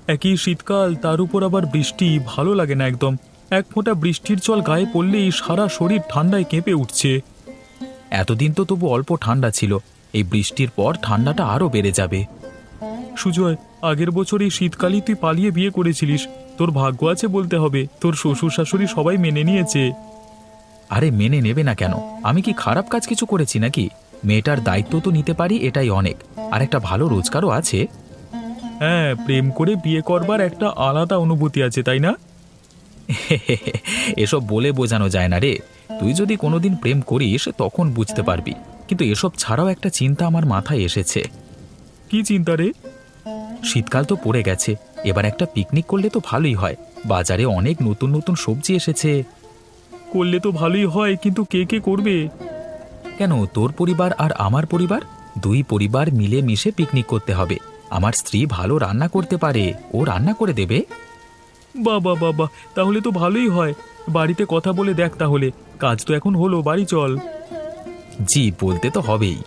একই শীতকাল, তার উপর আবার বৃষ্টি, ভালো লাগে না একদম। এক ফোঁটা বৃষ্টির জল গায়ে পড়লেই সারা শরীর ঠান্ডায় কেঁপে উঠছে। এতদিন তো তবু অল্প ঠান্ডা ছিল, এই বৃষ্টির পর ঠান্ডাটা আরো বেড়ে যাবে। সুজয়, আগের বছর এই শীতকালই তুই পালিয়ে বিয়ে করেছিলিস। তোর ভাগ্য আছে বলতে হবে, তোর শ্বশুর শাশুড়ি সবাই মেনে নিয়েছে। আরে মেনে নেবে না কেন? আমি কি খারাপ কাজ কিছু করেছি নাকি? মেয়েটার দায়িত্ব তো নিতে পারি, এটাই অনেক। আর একটা ভালো রোজগারও আছে। হ্যাঁ, প্রেম করে বিয়ে করবার একটা আলাদা অনুভূতি আছে, তাই না? এসব বলে বোঝানো যায় না রে। তুই যদি কোনোদিন প্রেম করিস তখন বুঝতে পারবি। কিন্তু এসব ছাড়াও একটা চিন্তা আমার মাথায় এসেছে। কি চিন্তা রে? শীতকাল তো পড়ে গেছে, এবার একটা পিকনিক করলে তো ভালোই হয়। বাজারে অনেক নতুন নতুন সবজি এসেছে। করলে তো ভালোই হয়, কিন্তু কে কে করবে? কেন, তোর পরিবার আর আমার পরিবার, দুই পরিবার মিলে মিশে পিকনিক করতে হবে। আমার স্ত্রী ভালো রান্না করতে পারে, ও রান্না করে দেবে। বাবা বাবা, তাহলে তো ভালোই হয়। বাড়িতে কথা বলে দেখ তাহলে। কাজ তো এখন হলো, বাড়ি চল। জি, বলতে তো হবেই।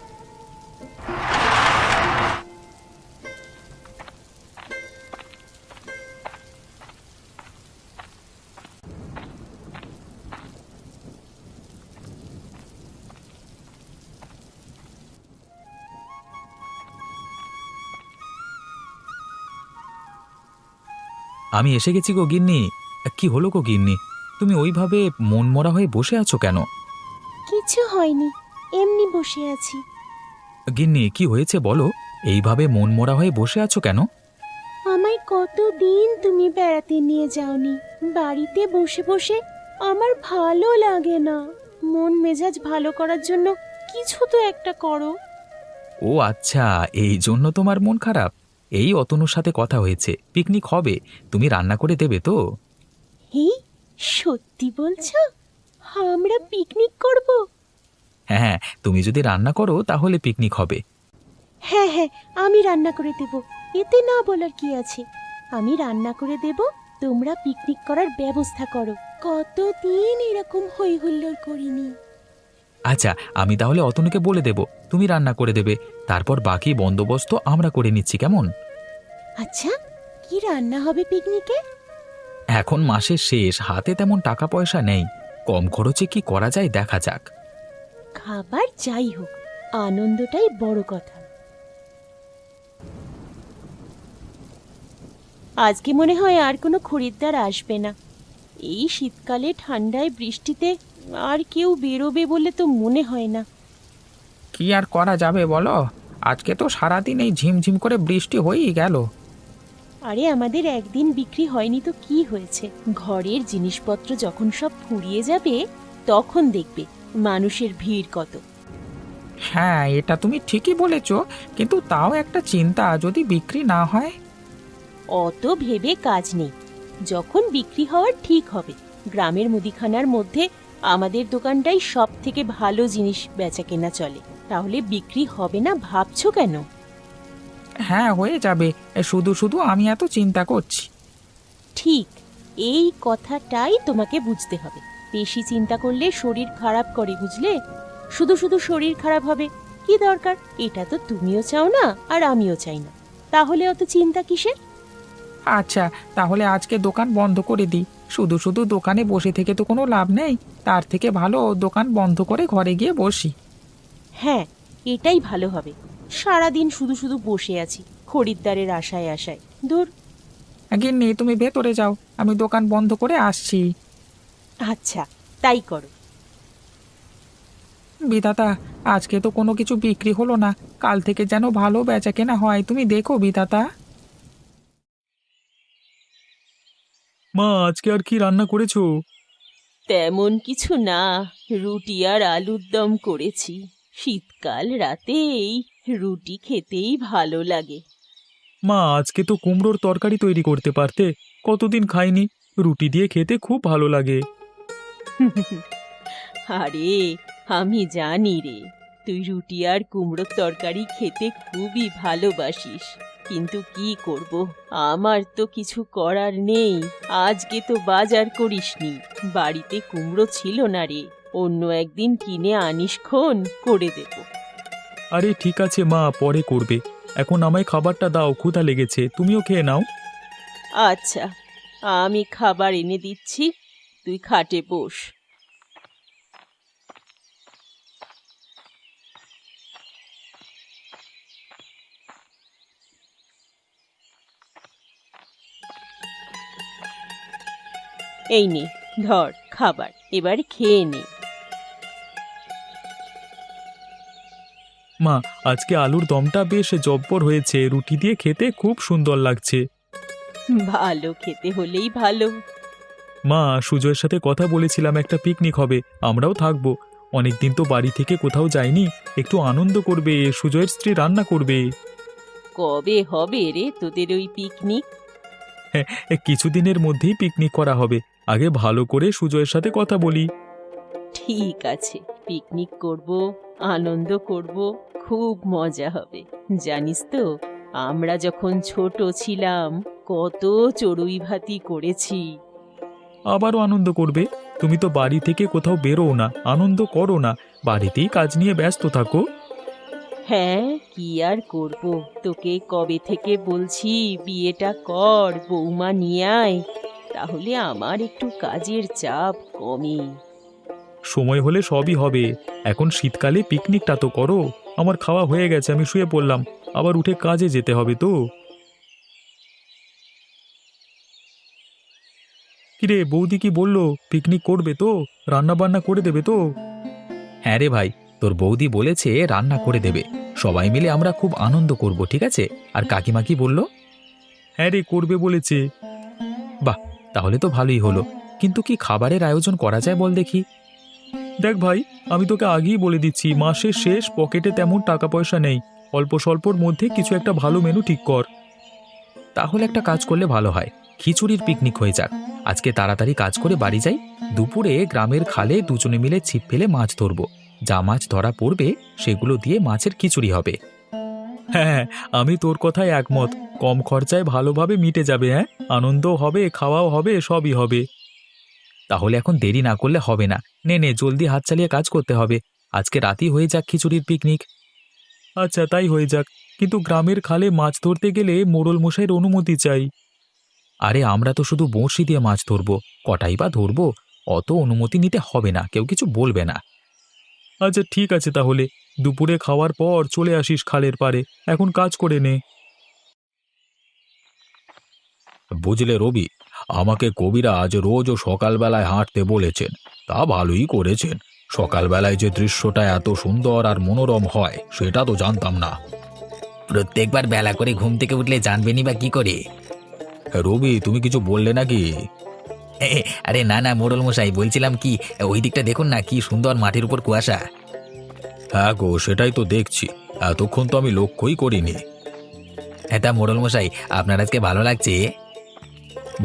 আমি এসে গেছি গো গিন্নি। কি হলো গো গিন্নি, তুমি ওইভাবে মনমরা হয়ে বসে আছো কেন? কিছু হয়নি, এমনি বসে আছি। গিন্নি, কি হয়েছে বলো? এইভাবে মনমরা হয়ে বসে আছো কেন? আমায় কতদিন তুমি বেড়াতে নিয়ে যাওনি। বাড়িতে বসে বসে আমার ভালো লাগে না। মন মেজাজ ভালো করার জন্য কিছু তো একটা করো। ও আচ্ছা, এই জন্য তোমার মন খারাপ। এই অতনুর সাথে কথা হয়েছে, পিকনিক হবে। তুমি রান্না করে দেবে তো? হি, সত্যি বলছো? আমরা পিকনিক করব? হ্যাঁ হ্যাঁ, তুমি যদি রান্না করো তাহলে পিকনিক হবে। হ্যাঁ হ্যাঁ, আমি রান্না করে দেব। এতে না বলার কি আছে? আমি রান্না করে দেব, তোমরা পিকনিক করার ব্যবস্থা করো। কতদিন এরকম হই হুল্লোড় করিনি। আচ্ছা, আমি তাহলে অতনুকে বলে দেব, তুমি রান্না করে দেবে। তারপর বাকি বন্দোবস্ত আমরা করে নিচ্ছি, কেমন? আচ্ছা, কি রান্না হবে পিকনিকে? এখন মাসের শেষ, হাতে তেমন টাকা পয়সা নেই। কম খরচে কি করা যায় দেখা যাক। খাবার যাই হোক, আনন্দটাই বড় কথা। আজকে মনে হয় আর কোনো খরিদ্দার আসবে না। এই শীতকালে ঠান্ডায় বৃষ্টিতে আর কেউ বেরোবে বলে তো মনে হয় না। কি আর করা যাবে বলো? আজকে তো সারাদিন এই ঝিমঝিম করে বৃষ্টি হয়েই গেল। আরে আমাদের একদিন বিক্রি হয়নি তো কি হয়েছে? ঘরের জিনিসপত্র যখন সব ফুরিয়ে যাবে তখন দেখবে মানুষের ভিড় কত। হ্যাঁ, এটা তুমি ঠিকই বলেছ, কিন্তু তাও একটা চিন্তা, যদি বিক্রি না হয়। অত ভেবে কাজ নেই। যখন বিক্রি হওয়ার ঠিক হবে, গ্রামের মুদিখানার মধ্যে আমাদের দোকানটাই সব থেকে ভালো জিনিস বেচা কেনা চলে। তাহলে বিক্রি হবে না ভাবছো কেন? হ্যাঁ, হয়ে যাবে। শুধু শুধু আমি এত চিন্তা করছি। ঠিক, এই কথাটাই তোমাকে বুঝতে হবে। বেশি চিন্তা করলে শরীর খারাপ করে, বুঝলে? শুধু শুধু শরীর খারাপ হবে, কি দরকার? এটা তো তুমিও চাও না আর আমিও চাই না। তাহলে অত চিন্তা কিসের? আচ্ছা, তাহলে আজকে দোকান বন্ধ করে দিই। শুধু শুধু দোকানে বসে থেকে তো কোনো লাভ নেই। তার থেকে ভালো দোকান বন্ধ করে ঘরে গিয়ে বসি। হ্যাঁ, এটাই ভালো হবে। সারাদিন শুধু শুধু বসে আছি খরিদ্দারের আশায় আশায়। দূর। গিন্নি, তুমি ভেতরে যাও, আমি দোকান বন্ধ করে আসছি। আচ্ছা, তাই করো। বিধাতা, আজকে তো কোনো কিছু বিক্রি হলো না। কাল থেকে যেন ভালো বেচা কেনা হয়, তুমি দেখো বিধাতা। মা, আজকে আর কি রান্না করেছো? তেমন কিছু না, রুটি আর আলুর দম করেছি। শীতকাল রাতে এই রুটি খেতেই ভালো লাগে। মা, আজকে তো কুমড়োর তরকারি তৈরি করতে পারতে। কতদিন খাইনি, রুটি দিয়ে খেতে খুব ভালো লাগে। আরে, আমি জানি রে, তুই রুটি আর কুমড়োর তরকারি খেতে খুবই ভালোবাসিস। কিন্তু কি করব, আমার তো কিছু করার নেই। আজকে তো বাজার করিসনি, বাড়িতে কুমড়ো ছিল না রে। অন্য একদিন কিনে আনিস, খন করে দেব। আরে ঠিক আছে মা, পরে করবে। এখন আমায় খাবারটা দাও, ক্ষুধা লেগেছে, তুমিও খেয়ে নাও। আচ্ছা, আমি খাবার এনে দিচ্ছি, তুই খাটে বস। এই নে, ধর খাবার, এবার খেয়ে নে। মা, আজকে আলুর দমটা বেশ জব্বর হয়েছে, রুটি দিয়ে খেতে খুব সুন্দর লাগছে। ভালো খেতে হলেই ভালো। মা, সুজয়ের সাথে কথা বলেছিলাম একটা পিকনিক হবে, আমরাও থাকবো। অনেকদিন তো বাড়ি থেকে কোথাও যাইনি, একটু আনন্দ করবে, সুজয়ের স্ত্রী রান্না করবে। কবে হবে রে তোদের ওই পিকনিক? কিছুদিনের মধ্যেই পিকনিক করা হবে, আগে ভালো করে সুজয়ের সাথে কথা বলি। ঠিক আছে, পিকনিক করব, আনন্দ করব, খুব মজা হবে। জানিস তো, আমরা যখন ছোট ছিলাম কত চড়ুই ভাতি করেছি। আবারও আনন্দ করবে? তুমি তো বাড়ি থেকে কোথাও বেরোও না, আনন্দ করো না, বাড়িতেই কাজ নিয়ে ব্যস্ত থাকো। হ্যাঁ, কি আর করব, তোকে কবে থেকে বলছি বিয়েটা কর, বৌমা নিয়ে আয়, তাহলে আমার একটু কাজের চাপ কমে। সময় হলে সবই হবে, এখন শীতকালে পিকনিকটা তো করো। আমার খাওয়া হয়ে গেছে, আমি শুয়ে পড়লাম, আবার উঠে কাজে যেতে হবে তো। কিরে, বৌদি কি বললো? পিকনিক করবে তো? রান্না বান্না করে দেবে তো? হ্যাঁ রে ভাই, তোর বৌদি বলেছে রান্না করে দেবে, সবাই মিলে আমরা খুব আনন্দ করব, ঠিক আছে? আর কাকিমা কি বললো? হ্যাঁ রে, করবে বলেছে। বাহ, তাহলে তো ভালোই হলো, কিন্তু কি খাবারের আয়োজন করা যায় বল দেখি। দেখ ভাই, আমি তোকে আগেই বলে দিচ্ছি, মাসের শেষ, পকেটে তেমন টাকা পয়সা নেই, অল্প স্বল্পর মধ্যে কিছু একটা ভালো মেনু ঠিক কর। তাহলে একটা কাজ করলে ভালো হয়, খিচুড়ির পিকনিক হয়ে যাক। আজকে তাড়াতাড়ি কাজ করে বাড়ি যাই, দুপুরে গ্রামের খালে দুজনে মিলে ছিপ ফেলে মাছ ধরবো, যা মাছ ধরা পড়বে সেগুলো দিয়ে মাছের খিচুড়ি হবে। হ্যাঁ, আমি তোর কথায় একমত, কম খরচায় ভালোভাবে মিটে যাবে। হ্যাঁ, আনন্দও হবে, খাওয়াও হবে, সবই হবে। তাহলে এখন দেরি না করলে হবে না, নে নে জলদি হাত চালিয়ে কাজ করতে হবে, আজকে রাতই হয়ে যাক খিচুড়ির পিকনিক। আচ্ছা, তাই হয়ে যাক, কিন্তু গ্রামের খালে মাছ ধরতে গেলে মোড়ল মশাইয়ের অনুমতি চাই। আরে আমরা তো শুধু বঁড়শি দিয়ে মাছ ধরবো, কটাই বা ধরবো, অত অনুমতি নিতে হবে না, কেউ কিছু বলবে না। আচ্ছা ঠিক আছে, তাহলে দুপুরে খাওয়ার পর চলে আসিস খালের পাড়ে, এখন কাজ করে নে। বুঝলে রবি, আমাকে কবিরা আজ রোজ সকালবেলায় হাঁটতে বলেছেন, তা ভালোই করেছেন। সকালবেলায় যে দৃশ্যটা এত সুন্দর আর মনোরম হয় সেটা তো জানতাম না। প্রত্যেকবার বেলা করে ঘুম থেকে উঠলে জানবেনই বা কি করে? রবি, তুমি কিছু বললে নাকি? আরে না না মোড়ল মশাই, বলছিলাম কি, ওই দিকটা দেখুন না, কি সুন্দর মাটির উপর কুয়াশা। হ্যাঁ গো, সেটাই তো দেখছি, এতক্ষণ তো আমি লক্ষ্যই করিনি। এটা মোড়ল মশাই, আপনার আজকে ভালো লাগছে?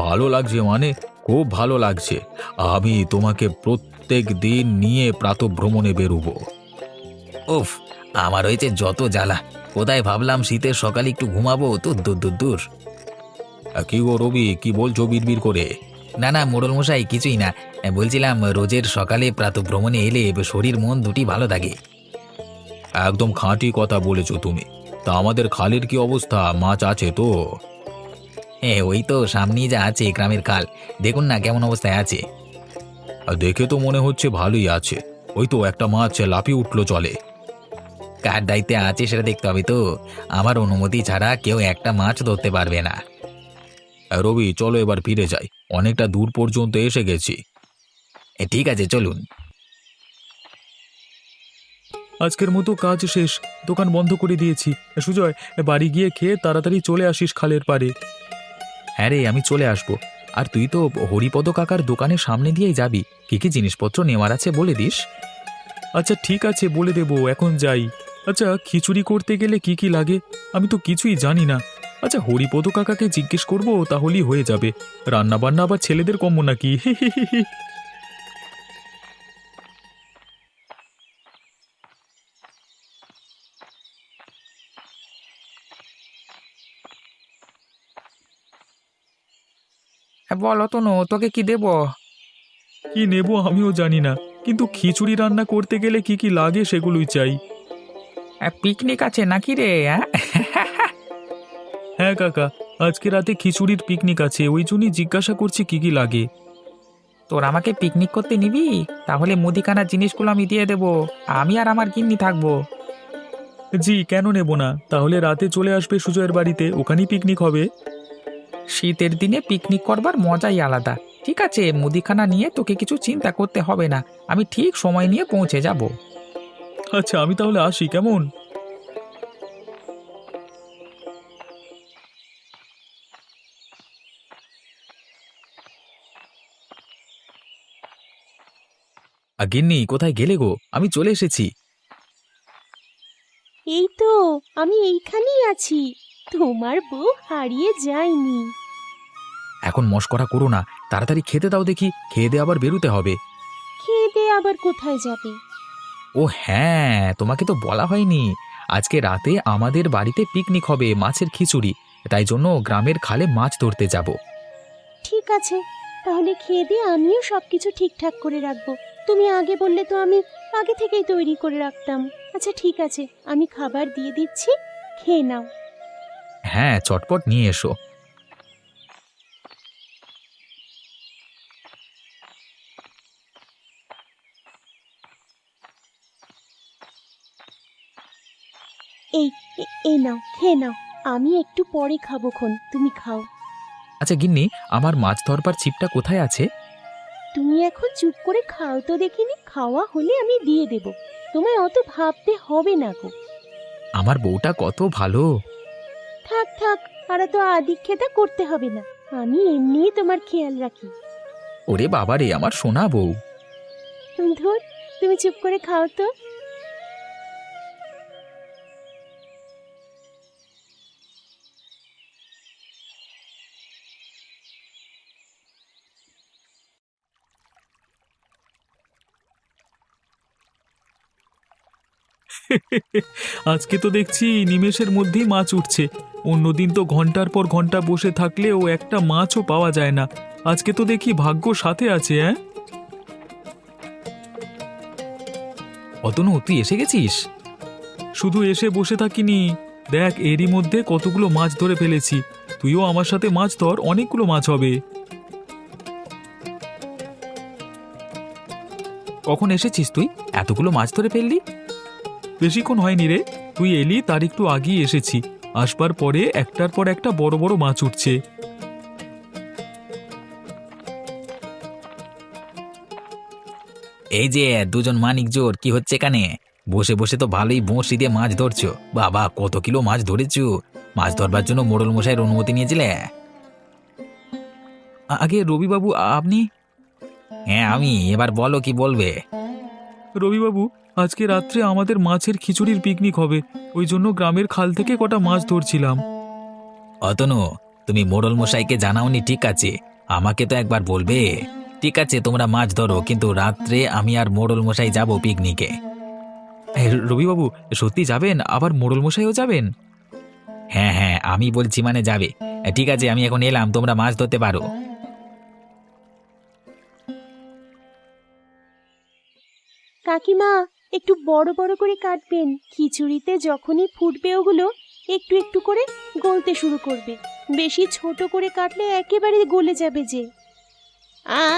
ভালো লাগছে মানে খুব ভালো লাগছে, আমি তোমাকে প্রত্যেক দিন নিয়ে প্রাতঃভ্রমণে বেরোবো। উফ, আমার হয়েছে যত জ্বালা, কোথায় ভাবলাম শীতের সকালে একটু ঘুমাবো, দূর দূর দূর দূর। কি গো রবি, কি বলছো বিড়বিড় করে? না না মোড়ল মশাই, কিছুই না, বলছিলাম রোজের সকালে প্রাতঃভ্রমণে এলে শরীর মন দুটি ভালো থাকে। একদম খাঁটি কথা বলেছো তুমি। তা আমাদের খালের কি অবস্থা, মাছ আছে তো? হ্যাঁ, ওই তো সামনেই যা আছে গ্রামের খাল, দেখুন না কেমন অবস্থায় আছে। দেখে তো মনে হচ্ছে ভালোই আছে, ওই তো একটা মাছ লাফিয়ে উঠলো জলে। কার দায়িত্বে আছে সেটা দেখতে হবে তো, আমার অনুমতি ছাড়া কেউ একটা মাছ ধরতে পারবে না। রবি, চলো এবার ফিরে যাই, অনেকটা দূর পর্যন্ত এসে গেছি। ঠিক আছে, চলুন। আজকের মতো কাজ শেষ, দোকান বন্ধ করে দিয়েছি। সুজয়, বাড়ি গিয়ে খেয়ে তাড়াতাড়ি চলে আসিস খালের পাড়ে। হ্যাঁ রে, আমি চলে আসবো। আর তুই তো হরিপদ কাকার দোকানের সামনে দিয়েই যাবি, কি কি জিনিসপত্র নেওয়ার আছে বলে দিস। আচ্ছা ঠিক আছে, বলে দেবো, এখন যাই। আচ্ছা, খিচুড়ি করতে গেলে কি কি লাগে? আমি তো কিছুই জানি না। আচ্ছা, হরিপদ কাকাকে জিজ্ঞেস করবো, তাহলেই হয়ে যাবে। রান্না বান্না আবার ছেলেদের কম্য নাকি? বলো তনু, তোকে কি দেবো? কি নেব আমিও জানি না, কিন্তু খিচুড়ি রান্না করতে গেলে কি কি লাগে সেগুলোই চাই। পিকনিক আছে নাকি রে? হ্যাঁ কাকা, আজকে রাতে খিচুড়ির পিকনিক আছে, ওই জন্যই জিজ্ঞাসা করছি কি কি লাগে। তোর আমাকে পিকনিক করতে নিবি? তাহলে মুদিখানার জিনিসগুলো আমি দিয়ে দেবো। আমি আর আমার গিন্নি থাকবো। জি, কেন নেব না? তাহলে রাতে চলে আসবে সুজয়ের বাড়িতে, ওখানেই পিকনিক হবে। শীতের দিনে পিকনিক করবার মজাই আলাদা। ঠিক আছে, মুদিখানা নিয়ে তোকে কিছু চিন্তা করতে হবে না। আমি ঠিক সময় নিয়ে পৌঁছে যাব। আচ্ছা, আমি তাহলে আসি, কেমন? গিন্নি, কোথায় গেলে গো? আমি চলে এসেছি। এই তো, আমি এইখানেই আছি। তোমার বউ হারিয়ে যায়নি। এখন মশকরা করো না, তাড়াতাড়ি খেতে দাও দেখি, খেয়ে দিয়ে আবার বেরোতে হবে। খেয়ে দিয়ে আবার কোথায় যাবে? ও হ্যাঁ, তোমাকে তো বলা হয়নি। আজকে রাতে আমাদের বাড়িতে পিকনিক হবে, মাছের খিচুড়ি। তাই জন্য গ্রামের খালে মাছ ধরতে যাব। ঠিক আছে, তাহলে খেয়ে দিয়ে আমিও সবকিছু ঠিকঠাক করে রাখবো। তুমি আগে বললে তো আমি আগে থেকেই তৈরি করে রাখতাম। আচ্ছা ঠিক আছে, আমি খাবার দিয়ে দিচ্ছি, খেয়ে নাও। হ্যাঁ, চটপট নিয়ে এসো। এই এই নাও, খেয়ে নাও। আমি একটু পরে খাবো খন, তুমি খাও। আচ্ছা গিন্নি, আমার মাছ ধরবার ছিপটা কোথায় আছে? তুমি এখন চুপ করে খাও তো দেখিনি, খাওয়া হলে আমি দিয়ে দেব। তোমায় অত ভাবতে হবে না গো। আমার বউটা কত ভালো। থাক থাক, আর তো আদিক্ষেতা করতে হবে না। আমি এমনিই তোমার খেয়াল রাখি। ওরে বাবারে, আমার সোনা বউ। ধুর, তুমি চুপ করে খাও তো। আজকে তো দেখছি নিমেষের মধ্যেই মাছ উঠছে। অন্যদিন তো ঘন্টার পর ঘন্টা বসে থাকলেও একটা মাছও পাওয়া যায় না। আজকে তো দেখি ভাগ্য সাথে আছে। হ্যাঁ, অতনু, তুই এসে গেছিস? শুধু এসে বসে থাকিনি, দেখ এরই মধ্যে কতগুলো মাছ ধরে ফেলেছি। তুইও আমার সাথে মাছ ধর, অনেকগুলো মাছ হবে। কখন এসেছিস তুই? এতগুলো মাছ ধরে ফেললি? বেশিক্ষণ হয়নি রে, তুই এলি তার একটু আগেই এসেছি। আসবার পরে একটার পর একটা বড় বড় মাছ উঠছে। এই যে দুজন মানিক জোর, কি হচ্ছে এখানে? বসে বসে তো ভালোই বঁড়শি দিয়ে মাছ ধরছো। বাবা, কত কিলো মাছ ধরেছো! মাছ ধরবার জন্য মোড়ল মশাইয়ের অনুমতি নিয়েছিলে? আগে রবিবাবু, আপনি? হ্যাঁ আমি। এবার বলো, কি বলবে? রবিবাবু, আজকে রাত্রে আমাদের মাছের খিচুড়ির পিকনিক হবে, ওই জন্য গ্রামের খাল থেকে কটা মাছ ধরছিলাম। অতনু, তুমি মোড়ল মশাইকে জানাওনি? ঠিক আছে, আমাকে তো একবার বলবে। ঠিক আছে, তোমরা মাছ ধরো, কিন্তু রাত্রে আমি আর মোড়ল মশাই যাব পিকনিকে। রবিবাবু, সত্যি যাবেন? আবার মোড়ল মশাইও যাবেন? হ্যাঁ হ্যাঁ, আমি বলছি মানে যাবে। ঠিক আছে, আমি এখন এলাম, তোমরা মাছ ধরতে পারো। কাকিমা, একটু বড় বড় করে কাটবেন। খিচুড়িতে যখনই ফুটবে ওগুলো একটু একটু করে গলতে শুরু করবে। বেশি ছোট করে কাটলে একেবারে গলে যাবে যে।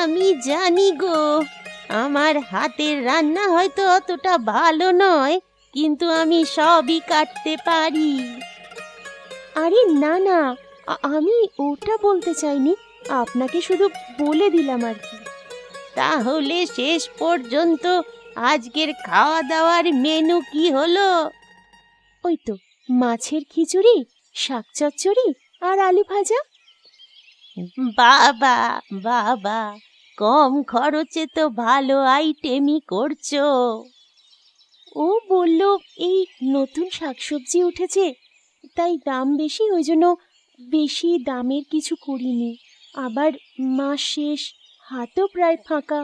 আমি জানি গো, আমার হাতের রান্না হয়তো অতটা ভালো নয়, কিন্তু আমি সবই কাটতে পারি। আরে না না, আমি ওটা বলতে চাইনি, আপনাকে শুধু বলে দিলাম আর কি। তাহলে শেষ পর্যন্ত আজকের খাওয়া দাওয়ার মেনু কি হলো? ওই তো, মাছের খিচুড়ি, শাক চচ্চড়ি আর আলু ভাজা। বাবা বাবা, কম খরচে তো ভালো আইটেমই করছো। ও বলল এই নতুন শাকসবজি উঠেছে, তাই দাম বেশি, ওই জন্য বেশি দামের কিছু করিনি। আবার মাস শেষ, হাতও প্রায় ফাঁকা।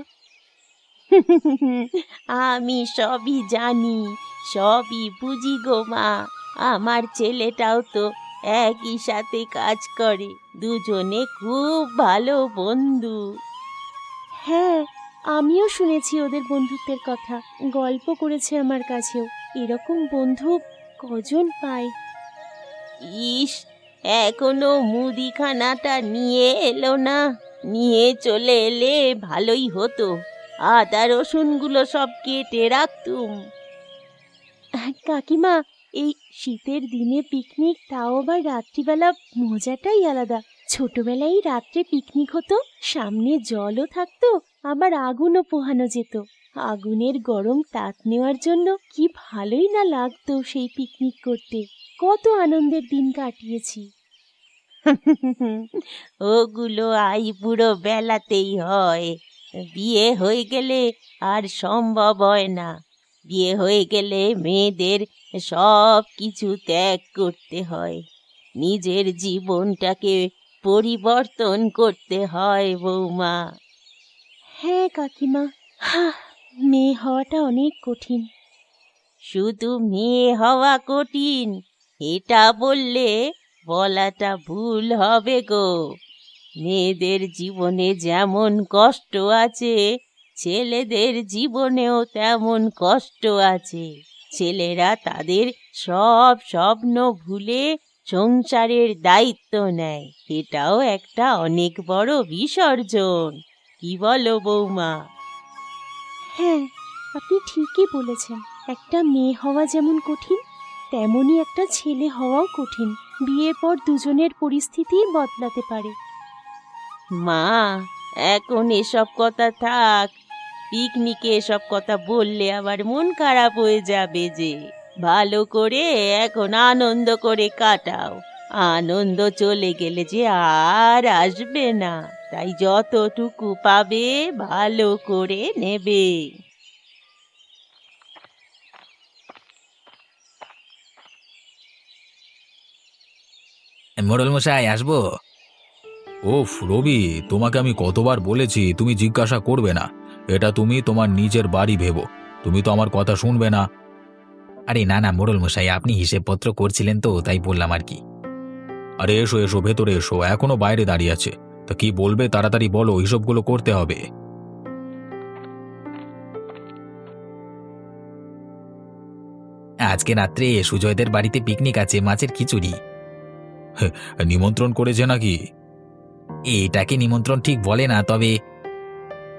আমি সবই জানি, সবই বুঝি গো মা। আমার ছেলেটাও তো একই সাথে কাজ করে, দুজনে খুব ভালো বন্ধু। হ্যাঁ, আমিও শুনেছি ওদের বন্ধুত্বের কথা, গল্প করেছে আমার কাছেও। এরকম বন্ধু কজন পায়? ইস, এখনো মুদিখানাটা নিয়ে এলো না। নিয়ে চলে এলে ভালোই হতো। আদা রসুনগুলো সব কেটে রাখতুম। কাকিমা, এই শীতের দিনে পিকনিক, তাও আবার রাত্রিবেলা, মজাটাই আলাদা। ছোটবেলায় রাত্রে পিকনিক হতো, সামনে জলও থাকতো, আবার আগুনও পোহানো যেত। আগুনের গরম তাপ নেওয়ার জন্য কি ভালোই না লাগতো সেই পিকনিক করতে। কত আনন্দের দিন কাটিয়েছি। ওগুলো বুড়ো বেলাতেই হয়, বিয়ে হয়ে গেলে আর সম্ভব হয় না। বিয়ে হয়ে গেলে মেয়েদের সব কিছু ত্যাগ করতে হয়, নিজের জীবনটাকে পরিবর্তন করতে হয় বৌমা। হ্যাঁ কাকিমা, মেয়ে হওয়াটা অনেক কঠিন। শুধু মেয়ে হওয়া কঠিন এটা বললে বলাটা ভুল হবে গো। মেয়েদের জীবনে যেমন কষ্ট আছে, ছেলেদের জীবনেও তেমন কষ্ট আছে। ছেলেরা তাদের সব স্বপ্ন ভুলে সংসারের দায়িত্ব নেয়, এটাও একটা অনেক বড় বিসর্জন। কি বলো বৌমা? হ্যাঁ, আপনি ঠিকই বলেছেন। একটা মেয়ে হওয়া যেমন কঠিন, তেমনি একটা ছেলে হওয়াও কঠিন। বিয়ের পর দুজনের পরিস্থিতি বদলাতে পারে। মা, এখন এসব কথা থাক। পিকনিকে এসব কথা বললে আবার মন খারাপ হয়ে যাবে যে। ভালো করে এখন আনন্দ করে কাটাও। আনন্দ চলে গেলে যে আর আসবে না, তাই যতটুকু পাবে ভালো করে নেবে। মোড়ল মশাই, আসবো? ওফ রবি, তোমাকে আমি কতবার বলেছি তুমি জিজ্ঞাসা করবে না। এটা তুমি তোমার নিজের বাড়ি ভেবো, তুমি তো আমার কথা শুনবে না। আরে না না মোড়ল মশাই, আপনি হিসেবপত্র করছিলেন তো তাই বললাম আর কি। আরে এসো এসো, ভেতরে এসো, এখনো বাইরে দাঁড়িয়ে আছে। তা কি বলবে তাড়াতাড়ি বলো, হিসেবগুলো করতে হবে। আজকে রাত্রে সুজয়দের বাড়িতে পিকনিক আছে, মাছের খিচুড়ি। নিমন্ত্রণ করেছে নাকি? এটাকে নিমন্ত্রণ ঠিক বলে না, তবে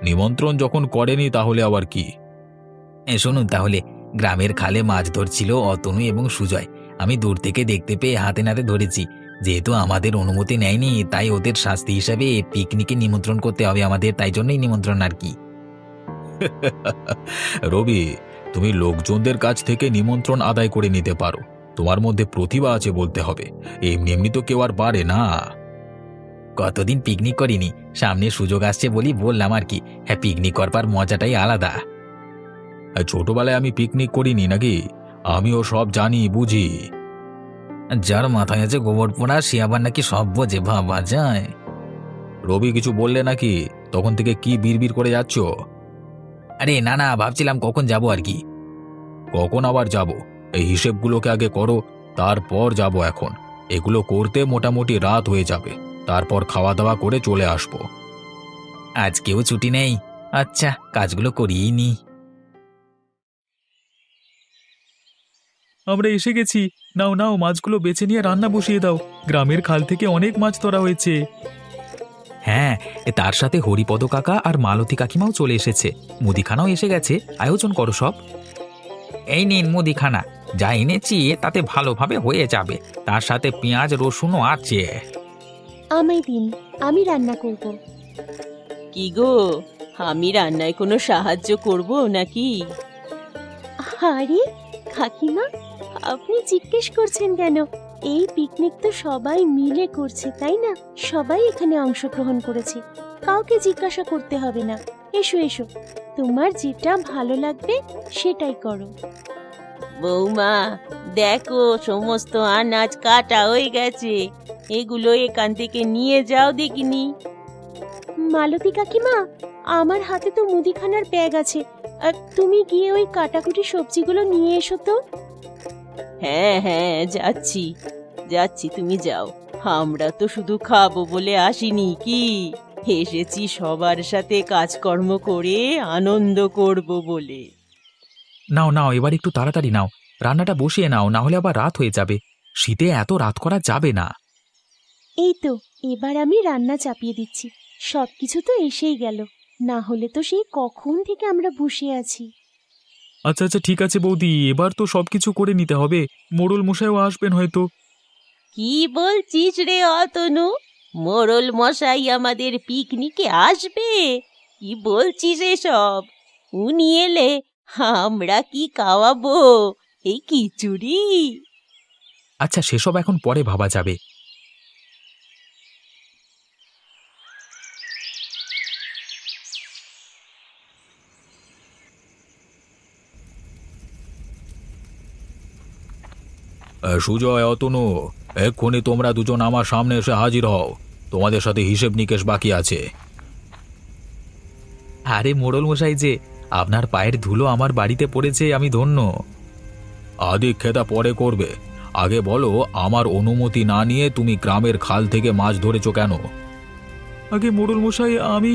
নিমন্ত্রণ যখন করেনি তাহলে আবার কি? শুনুন তাহলে, গ্রামের খালে মাছ ধরছিল অতনু এবং সুজয়। আমি দূর থেকে দেখতে পেয়ে হাতে নাতে ধরেছি। যেহেতু আমাদের অনুমতি নেয়নি, তাই ওদের শাস্তি হিসাবে পিকনিকে নিমন্ত্রণ করতে হবে আমাদের, তাই জন্যই নিমন্ত্রণ আর কি। রবি, তুমি লোকজনদের কাছ থেকে নিমন্ত্রণ আদায় করে নিতে পারো, তোমার মধ্যে প্রতিভা আছে বলতে হবে। এমনি এমনি তো কেউ আর পারে না। কতদিন পিকনিক করিনি, সামনে সুযোগ আসছে বলি বললাম আর কি। হ্যাঁ, পিকনিক করবার মজাটাই আলাদা। ছোটবেলায় আমি পিকনিক করিনি নাকি? আমিও সব জানি বুঝি। যার মাথায় আছে গোবর পোড়া সে আবার নাকি সব বোঝে, ভাবা যায়। রবি কিছু বললে নাকি? তখন থেকে কি বিড়বিড় করে যাচ্ছ? আরে না না, ভাবছিলাম কখন যাব আর কি। কখন আবার যাব? এই হিসেবগুলোকে আগে করো, তারপর যাব। এখন এগুলো করতে মোটামুটি রাত হয়ে যাবে, তারপর খাওয়া দাওয়া করে চলে আসব। আজকেও ছুটি নেই? আচ্ছা, কাজগুলো করিয়ে নি। আমরা এসে গেছি। নাও নাও, মাছগুলো বেছে নিয়ে রান্না বসিয়ে দাও। গ্রামের খাল থেকে অনেক মাছ ধরা হয়েছে। হ্যাঁ, তার সাথে হরিপদ কাকা আর মালতী কাকিমাও চলে এসেছে। মুদিখানাও এসে গেছে, আয়োজন করো সব। এই নিন মুদিখানা, যা এনেছি তাতে ভালোভাবে হয়ে যাবে। তার সাথে পেঁয়াজ রসুনও আছে। আমায় দিন, আমি রান্না করব। কি গো, আমি রান্নায় কোনো সাহায্য করব নাকি? আরে কাকিমা, আপনি জিজ্ঞেস করছেন কেন? এই পিকনিক তো সবাই মিলে করছে, তাই না? সবাই এখানে অংশগ্রহণ করেছে, কাউকে জিজ্ঞাসা করতে হবে না। এসো এসো, তোমার যেটা ভালো লাগবে সেটাই করো। বৌমা, দেখো সমস্ত আনাজ কাটা হয়ে গেছে, এগুলো এখান থেকে নিয়ে যাও দেখিনি। মালতী কাকিমা, আমার হাতে তো মুদিখানার ব্যাগ আছে, আর তুমি গিয়ে ওই কাটাকুটি সবজিগুলো নিয়ে এসো তো। হ্যাঁ হ্যাঁ, যাচ্ছি যাচ্ছি, তুমি যাও। আমরা তো শুধু খাবো বলে আসিনি, কি এসেছি সবার সাথে কাজকর্ম করে আনন্দ করব বলে। নাও নাও, এবার একটু তাড়াতাড়ি নাও, রান্নাটা বসিয়ে নাও, না হলে আবার রাত হয়ে যাবে। শীতে এত রাত করা যাবে না। এই তো এবার আমি রান্না চাপিয়ে দিচ্ছি। সবকিছু তো এসেই গেল, না হলে তো সেই কখন থেকে আমরা বসে আছি। আচ্ছা আচ্ছা, ঠিক আছে বৌদি, এবার তো সবকিছু করে নিতে হবে। মোড়ল মশাইও আসবেন হয়তো। কি বলছিস রে অতনু? মোড়ল মশাই আমাদের পিকনিকে আসবে? কি বলছিস এসব? উনি এলে আমরা কি খাওয়াবো? এই খিচুড়ি? আচ্ছা, সেসব এখন পরে ভাবা যাবে। সুজয়, অতনু, এক্ষুনি তোমরা দুজন আমার সামনে এসে হাজির হও। তোমাদের সাথে হিসেব নিকেশ বাকি আছে। আরে মোড়ল মশাই যে, আপনার পায়ের ধুলো আমার বাড়িতে পড়েছে, আমি ধন্য। আদিক্ষেতা পরে করবে, আগে বলো আমার অনুমতি না নিয়ে তুমি গ্রামের খাল থেকে মাছ ধরেছো কেন? আগে মোড়ল মশাই, আমি...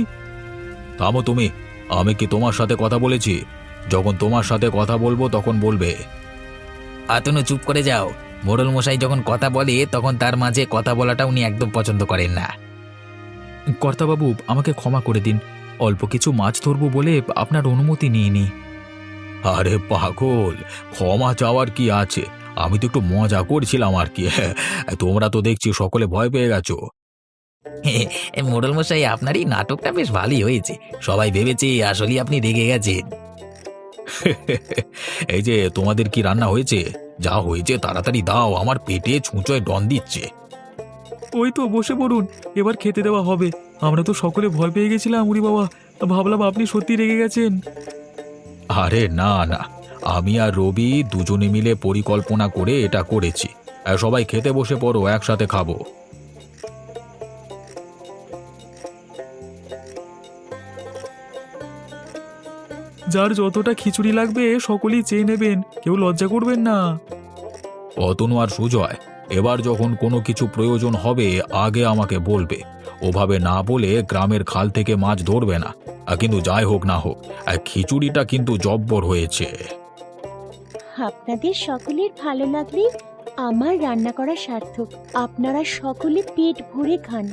থামো তুমি। আমি কি তোমার সাথে কথা বলেছি? যখন তোমার সাথে কথা বলবো তখন বলবে। আতনু, চুপ করে যাও। মোড়ল মশাই যখন কথা বলে তখন তার মাঝে কথা বলাটা উনি একদম পছন্দ করেন না। কর্তাবাবু, আমাকে ক্ষমা করে দিন। অল্প কিছু মাছ ধরবো বলে আপনার অনুমতি নিইনি। আরে পাগল, ক্ষমা চাওয়ার কি আছে? আমি তো একটু মজা করছিলাম আর কি। তোমরা তো দেখছি সকলে ভয় পেয়ে গেছো। মোড়ল মশাই, আপনার এই নাটকটা বেশ ভালোই হয়েছে। সবাই ভেবেছে আসলেই আপনি রেগে গেছেন। এই যে তোমাদের কি রান্না হয়েছে? যা হয়েছে তাড়াতাড়ি দাও, আমার পেটে ছুঁচোয় ডন দিচ্ছে। ওই তো বসে পড়ুন, এবার খেতে দেওয়া হবে। আমরা তো সকলে ভয় পেয়ে গেছিলাম, উরি বাবা, ভাবলাম আপনি সত্যি রেগে গেছেন। আরে না না, আমি আর রবি দুজনে মিলে পরিকল্পনা করে এটা করেছি। সবাই খেতে বসে পড়ো, একসাথে খাবো। যার যতটা খিচুড়ি লাগবে সকলেই চেয়ে নেবেন, কেউ লজ্জা করবেন না। অতনু আর সুজয়, এবার যখন কোনো কিছু প্রয়োজন হবে আগে আমাকে বলবে। ওভাবে না বলে গ্রামের খাল থেকে মাছ ধরবে না। কিন্তু যাই হোক না হোক, খিচুড়িটা কিন্তু জব্বর হয়েছে। আপনাদের সকলের ভালো লাগলে আমার রান্না করা সার্থক। আপনারা সকলে পেট ভরে খান।